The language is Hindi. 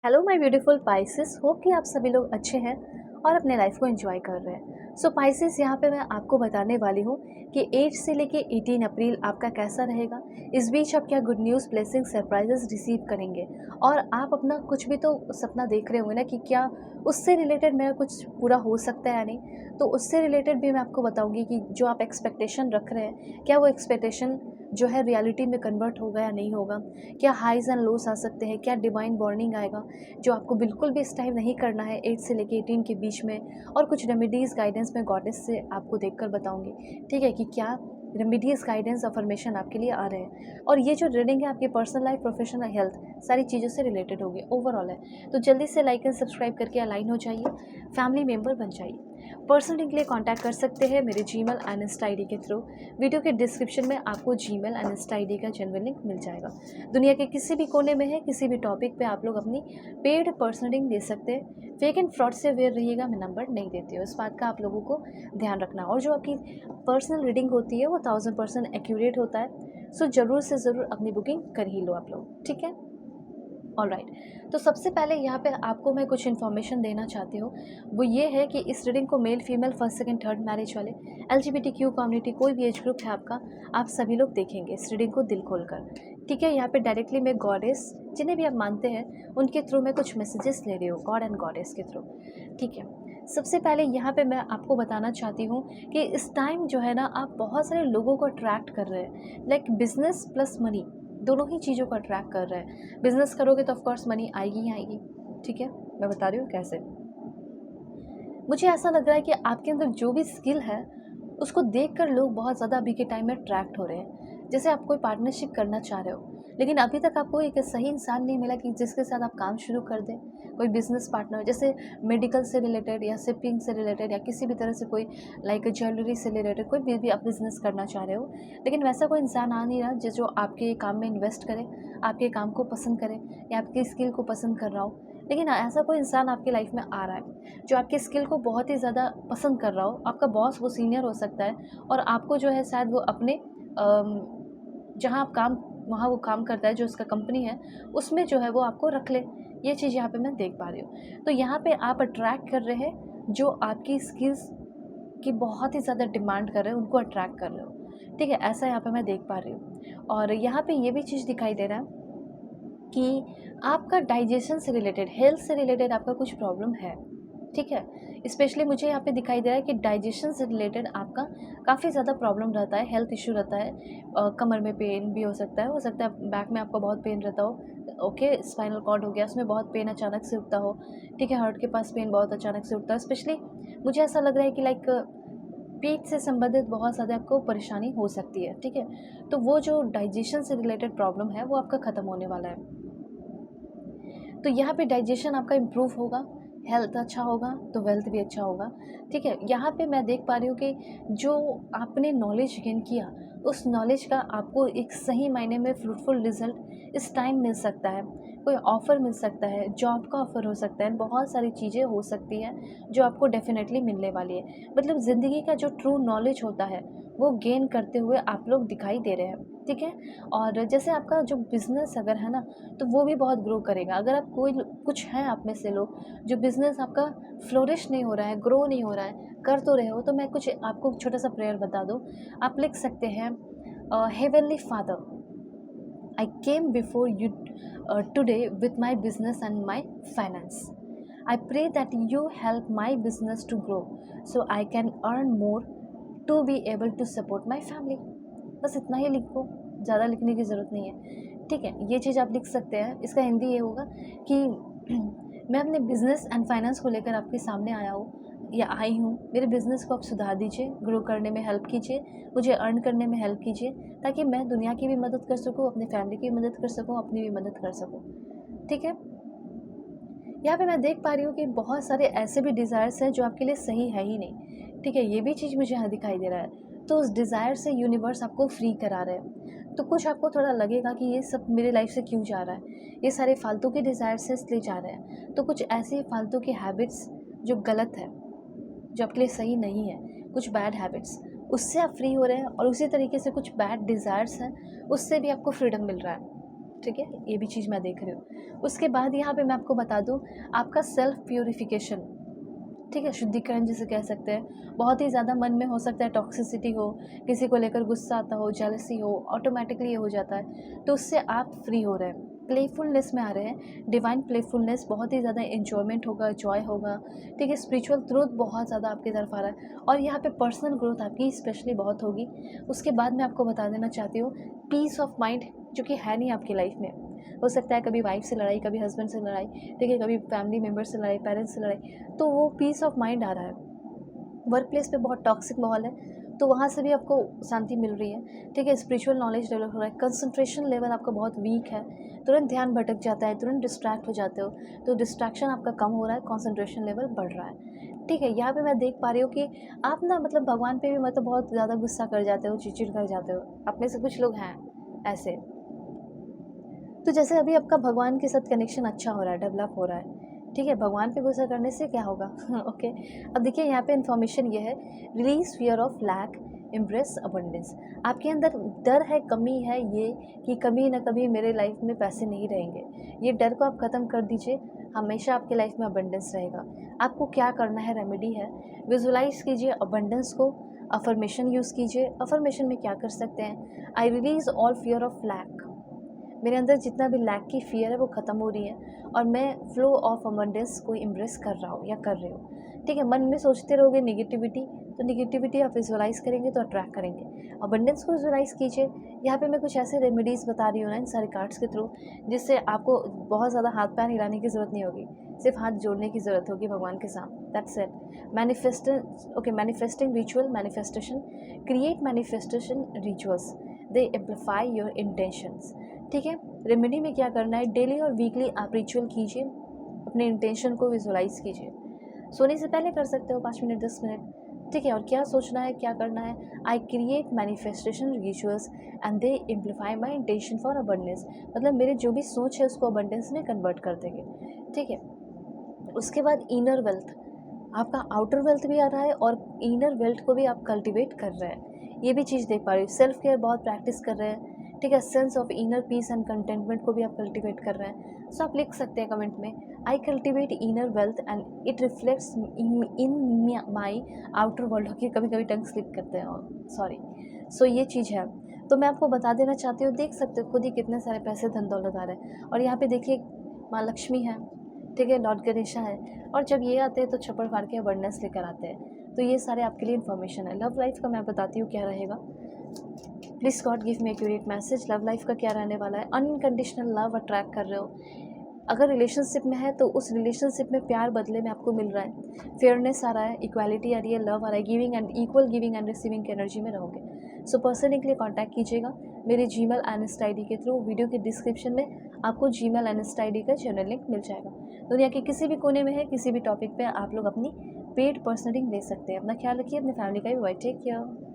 Hello my beautiful Pisces, hope कि आप सभी लोग अच्छे हैं और अपने लाइफ को एंजॉय कर रहे हैं। सो पाइसेस, यहाँ पे मैं आपको बताने वाली हूँ कि 8 से लेके 18 अप्रैल आपका कैसा रहेगा। इस बीच आप क्या good news, blessing, surprises receive करेंगे और आप अपना कुछ भी तो सपना देख रहे होंगे ना कि क्या उससे रिलेटेड मेरा कुछ पूरा हो सकता है या नहीं। तो उससे रिलेटेड भी मैं आपको बताऊँगी कि जो आप एक्सपेक्टेशन रख रहे हैं, क्या वो एक्सपेक्टेशन जो है रियलिटी में कन्वर्ट होगा या नहीं होगा। क्या हाइज़ एंड लोस आ सकते हैं, क्या डिवाइन वार्निंग आएगा जो आपको बिल्कुल भी इस टाइम नहीं करना है 8 से लेके 18 के बीच में। और कुछ रेमेडीज़ गाइडेंस मैं गॉडेस से आपको देखकर बताऊंगी, ठीक है, कि क्या रेमेडीज़ गाइडेंस अफर्मेशन आपके लिए आ रहे हैं। और ये जो रीडिंग है आपकी पर्सनल लाइफ, प्रोफेशनल हेल्थ, सारी चीज़ों से रिलेटेड होगी, ओवरऑल है। तो जल्दी से लाइक एंड सब्सक्राइब करके अलाइन हो जाइए, फैमिली मेम्बर बन जाइए। पर्सनली के लिए कांटेक्ट कर सकते हैं मेरे जीमेल एंड इंस्टा आईडी के थ्रू। वीडियो के डिस्क्रिप्शन में आपको जीमेल एंड इंस्टा आईडी का जेन्युइन लिंक मिल जाएगा। दुनिया के किसी भी कोने में है, किसी भी टॉपिक पे आप लोग अपनी पेड पर्सनल रीडिंग दे सकते हैं। फेक एंड फ्रॉड से अवेयर रहिएगा, मैं नंबर नहीं देती हूँ, इस बात का आप लोगों को ध्यान रखना। और जो आपकी पर्सनल रीडिंग होती है वो 1000% एक्यूरेट होता है। सो ज़रूर से ज़रूर अपनी बुकिंग कर ही लो आप लोग, ठीक है। ऑलराइट, तो सबसे पहले यहाँ पे आपको मैं कुछ इन्फॉर्मेशन देना चाहती हूँ। वो ये है कि इस रीडिंग को male, female, first, second, third marriage वाले, LGBTQ कम्युनिटी, कोई भी एज ग्रुप है आपका, आप सभी लोग देखेंगे इस रीडिंग को दिल खोलकर, ठीक है। यहाँ पे डायरेक्टली मैं गॉडेस, जिन्हें भी आप मानते हैं, उनके थ्रू मैं कुछ मैसेजेस ले रही हूँ, गॉड एंड गॉडेस के थ्रू, ठीक है। सबसे पहले यहाँ पे मैं आपको बताना चाहती हूँ कि इस टाइम जो है ना, आप बहुत सारे लोगों को अट्रैक्ट कर रहे हैं, लाइक बिजनेस प्लस मनी, दोनों ही चीज़ों को अट्रैक्ट कर रहे हैं। बिजनेस करोगे तो ऑफकोर्स मनी आएगी ही आएगी, ठीक है। मैं बता रही हूँ कैसे। मुझे ऐसा लग रहा है कि आपके अंदर जो भी स्किल है उसको देखकर लोग बहुत ज़्यादा अभी के टाइम में अट्रैक्ट हो रहे हैं। जैसे आप कोई पार्टनरशिप करना चाह रहे हो, लेकिन अभी तक आपको एक सही इंसान नहीं मिला कि जिसके साथ आप काम शुरू कर दें। कोई बिजनेस पार्टनर, जैसे मेडिकल से रिलेटेड या शिपिंग से रिलेटेड या किसी भी तरह से कोई, लाइक ज्वेलरी से रिलेटेड कोई भी आप बिजनेस करना चाह रहे हो, लेकिन वैसा कोई इंसान आ नहीं रहा जो आपके काम में इन्वेस्ट करे, आपके काम को पसंद करे या आपकी स्किल को पसंद कर रहा हो। लेकिन ऐसा कोई इंसान आपकी लाइफ में आ रहा है जो आपके स्किल को बहुत ही ज़्यादा पसंद कर रहा हो। आपका बॉस, वो सीनियर हो सकता है और आपको जो है शायद वो अपने जहाँ आप काम, वहाँ वो काम करता है, जो उसका कंपनी है, उसमें जो है वो आपको रख ले। ये चीज़ यहाँ पे मैं देख पा रही हूँ। तो यहाँ पे आप अट्रैक्ट कर रहे हैं जो आपकी स्किल्स की बहुत ही ज़्यादा डिमांड कर रहे हैं, उनको अट्रैक्ट कर रहे हो, ठीक है। ऐसा यहाँ पे मैं देख पा रही हूँ। और यहाँ पे ये भी चीज़ दिखाई दे रहा है कि आपका डाइजेशन से रिलेटेड, हेल्थ से रिलेटेड आपका कुछ प्रॉब्लम है, ठीक है। स्पेशली मुझे यहाँ पे दिखाई दे रहा है कि डाइजेशन से रिलेटेड आपका काफ़ी ज़्यादा प्रॉब्लम रहता है, हेल्थ इश्यू रहता है। कमर में पेन भी हो सकता है बैक में आपका बहुत पेन रहता हो, ओके। स्पाइनल कॉर्ड हो गया, उसमें बहुत पेन अचानक से उठता हो, ठीक है। हार्ट के पास पेन बहुत अचानक से उठता है। स्पेशली मुझे ऐसा लग रहा है कि लाइक पेट से संबंधित बहुत ज़्यादा आपको परेशानी हो सकती है, ठीक है। तो वो जो डाइजेशन से रिलेटेड प्रॉब्लम है वो आपका ख़त्म होने वाला है। तो यहाँ पे डाइजेशन आपका इम्प्रूव होगा, हेल्थ अच्छा होगा तो वेल्थ भी अच्छा होगा, ठीक है। यहाँ पे मैं देख पा रही हूँ कि जो आपने नॉलेज गेन किया, उस नॉलेज का आपको एक सही मायने में फ्रूटफुल रिजल्ट इस टाइम मिल सकता है। कोई ऑफ़र मिल सकता है, जॉब का ऑफ़र हो सकता है, बहुत सारी चीज़ें हो सकती हैं जो आपको डेफिनेटली मिलने वाली है। मतलब ज़िंदगी का जो ट्रू नॉलेज होता है वो गेन करते हुए आप लोग दिखाई दे रहे हैं, ठीक है। और जैसे आपका जो बिज़नेस अगर है ना, तो वो भी बहुत ग्रो करेगा। अगर आप कोई कुछ हैं आप में से लोग जो बिज़नेस आपका फ्लोरिश नहीं हो रहा है, ग्रो नहीं हो रहा है, कर तो रहे हो, तो मैं कुछ आपको छोटा सा प्रेयर बता दूँ। आप लिख सकते हैं, heavenly father, I came before you today with my business and my finance. I pray that you help my business to grow so I can earn more to be able to support my family. बस इतना ही लिखो, ज़्यादा लिखने की ज़रूरत नहीं है, ठीक है। ये चीज़ आप लिख सकते हैं। इसका हिंदी ये होगा कि मैं अपने बिज़नेस एंड फाइनेंस को लेकर आपके सामने आया हूँ या आई हूँ। मेरे बिज़नेस को आप सुधार दीजिए, ग्रो करने में हेल्प कीजिए, मुझे अर्न करने में हेल्प कीजिए, ताकि मैं दुनिया की भी मदद कर सकूँ, अपनी फैमिली की भी मदद कर सकूँ, अपनी भी मदद कर सकूँ, ठीक है। यहाँ पे मैं देख पा रही हूँ कि बहुत सारे ऐसे भी डिज़ायर्स हैं जो आपके लिए सही है ही नहीं, ठीक है। ये भी चीज़ मुझे यहाँ दिखाई दे रहा है। तो उस डिज़ायर से यूनिवर्स आपको फ्री करा रहे हैं। तो कुछ आपको थोड़ा लगेगा कि ये सब मेरे लाइफ से क्यों जा रहा है, ये सारे फालतू के डिज़ायर से इसलिए जा रहे हैं। तो कुछ ऐसे फालतू के हैबिट्स जो गलत है, जो आपके लिए सही नहीं है, कुछ बैड हैबिट्स, उससे आप फ्री हो रहे हैं। और उसी तरीके से कुछ बैड डिज़ायर्स हैं, उससे भी आपको फ्रीडम मिल रहा है। ठीक है, ये भी चीज़ मैं देख रही हूँ। उसके बाद यहाँ पे मैं आपको बता दूँ, आपका सेल्फ प्यूरिफिकेशन, ठीक है, शुद्धिकरण जिसे कह सकते हैं, बहुत ही ज़्यादा मन में हो सकता है टॉक्सिसिटी हो, किसी को लेकर गुस्सा आता हो, जेलसी हो, ऑटोमेटिकली ये हो जाता है, तो उससे आप फ्री हो रहे हैं, प्लेफुलनेस में आ रहे हैं, डिवाइन प्लेफुलनेस, बहुत ही ज़्यादा एन्जॉयमेंट होगा, जॉय होगा, ठीक है, स्पिरिचुअल ग्रोथ बहुत ज़्यादा आपकी तरफ आ रहा है और यहाँ पे पर्सनल ग्रोथ आपकी स्पेशली बहुत होगी। उसके बाद मैं आपको बता देना चाहती हूँ, पीस ऑफ माइंड जो कि है नहीं आपकी लाइफ में, हो सकता है कभी वाइफ से लड़ाई, कभी हस्बैंड से लड़ाई, ठीक है, कभी फैमिली मेम्बर से लड़ाई, पेरेंट्स से लड़ाई, तो वो पीस ऑफ माइंड आ रहा है। वर्क प्लेस पे बहुत टॉक्सिक माहौल है, तो वहाँ से भी आपको शांति मिल रही है, ठीक है, स्पिरिचुअल नॉलेज डेवलप हो रहा है, कंसंट्रेशन लेवल आपका बहुत वीक है, तुरंत ध्यान भटक जाता है, तुरंत डिस्ट्रैक्ट हो जाते हो, तो डिस्ट्रैक्शन आपका कम हो रहा है, कंसंट्रेशन लेवल बढ़ रहा है, ठीक है। यहाँ पे मैं देख पा रही हूँ कि आप ना मतलब भगवान पे भी मतलब बहुत ज़्यादा गुस्सा कर जाते हो, चिड़चिड़ कर जाते हो, आप में से कुछ लोग हैं ऐसे। तो जैसे अभी आपका भगवान के साथ कनेक्शन अच्छा हो रहा है, डेवलप हो रहा है, ठीक है, भगवान पे गुस्सा करने से क्या होगा ओके। अब देखिए यहाँ पे इन्फॉर्मेशन ये है, release fear of lack, embrace abundance. आपके अंदर डर है, कमी है, ये कि कभी ना कभी मेरे लाइफ में पैसे नहीं रहेंगे, ये डर को आप ख़त्म कर दीजिए, हमेशा आपके लाइफ में अबंडेंस रहेगा। आपको क्या करना है, रेमेडी है, विजुलाइज कीजिए अबंडेंस को, अफर्मेशन यूज़ कीजिए। अफर्मेशन में क्या कर सकते हैं, I release all fear of lack, मेरे अंदर जितना भी लैक की फियर है वो ख़त्म हो रही है और मैं फ्लो ऑफ अबंडेंस को एम्ब्रेस कर रहा हूँ या कर रही हूँ, ठीक है। मन में सोचते रहोगे नेगेटिविटी, तो नेगेटिविटी आप विजुअलाइज़ करेंगे तो अट्रैक्ट करेंगे। अबंडेंस को विजुअलाइज़ कीजिए। यहाँ पे मैं कुछ ऐसे रेमेडीज़ बता रही हूँ ना इन सारे कार्ड्स के थ्रू, जिससे आपको बहुत ज़्यादा हाथ पैर हिलाने की ज़रूरत नहीं होगी, सिर्फ हाथ जोड़ने की ज़रूरत होगी भगवान के साथ, that's it. Manifesting ritual, manifestation, create manifestation rituals, they amplify your intentions, ठीक है। रेमेडी में क्या करना है, डेली और वीकली आप रिचुअल कीजिए, अपने इंटेंशन को विजुअलाइज कीजिए। सोने से पहले कर सकते हो 5 मिनट 10 मिनट, ठीक है। और क्या सोचना है, क्या करना है, I create manifestation rituals and they amplify my intention for abundance, मतलब मेरे जो भी सोच है उसको अबंडेंस में कन्वर्ट कर देंगे, ठीक है। उसके बाद इनर वेल्थ, आपका आउटर वेल्थ भी आ रहा है और इनर वेल्थ को भी आप कल्टिवेट कर रहे हैं, ये भी चीज़ देख पा रही हूँ। सेल्फ केयर बहुत प्रैक्टिस कर रहे हैं, ठीक है। Sense of inner peace and contentment को भी आप कल्टिवेट कर रहे हैं। सो आप लिख सकते हैं कमेंट में, I cultivate inner wealth and it reflects in my outer world. होके कभी कभी टंग स्लिप करते हैं, सॉरी। सो ये चीज़ है, तो मैं आपको बता देना चाहती हूँ, देख सकते हो खुद ही कितने सारे पैसे धन दौलत आ रहे हैं। और यहाँ पे देखिए माँ लक्ष्मी है, ठीक है, लॉर्ड गणेशा है, और जब ये आते हैं तो छप्पड़ फाड़ के अबंडेंस लेकर आते हैं। तो ये सारे आपके लिए इन्फॉर्मेशन है। लव लाइफ का मैं बताती हूँ क्या रहेगा। Please God give me accurate message. Love life का क्या रहने वाला है, अनकंडीशनल लव अट्रैक्ट कर रहे हो, अगर रिलेशनशिप में है तो उस रिलेशनशिप में प्यार बदले में आपको मिल रहा है, फेयरनेस आ रहा है, इक्वालिटी आ रही है, लव आ रहा है, giving and equal giving and receiving की एनर्जी में रहोगे। सो पर्सनली के लिए कॉन्टैक्ट कीजिएगा मेरे Gmail and Insta I D के थ्रू। वीडियो के डिस्क्रिप्शन में आपको Gmail and Insta I D का चैनल लिंक मिल जाएगा। दुनिया के किसी भी कोने में है, किसी भी टॉपिक पे आप लोग अपनी पेड पर्सनल रीडिंग ले सकते हैं। अपना ख्याल रखिए, अपनी फैमिली का भी। Take care.